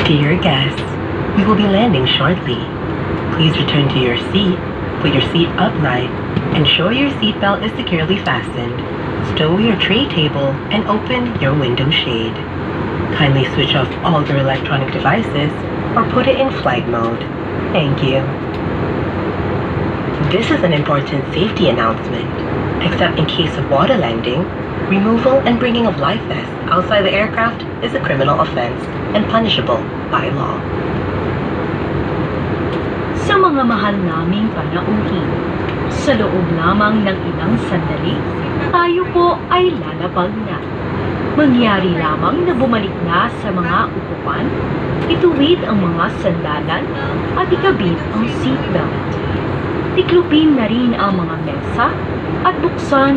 Dear guests, we will be landing shortly. Please return to your seat, put your seat upright, ensure your seatbelt is securely fastened, stow your tray table, and open your window shade. Kindly switch off all your electronic devices or put it in flight mode. Thank you. This is an important safety announcement. Except in case of water landing, removal and bringing of life vests outside the aircraft is a criminal offense and punishable by law. Sa mga mahal naming panauhin, sa loob lamang ng ilang sandali, tayo po ay lalapag na. Mangyari lamang na bumalik na sa mga upuan, ituwid ang mga sandalan at ikabit ang seatbelt. Tiklupin na rin ang mga mesa at buksan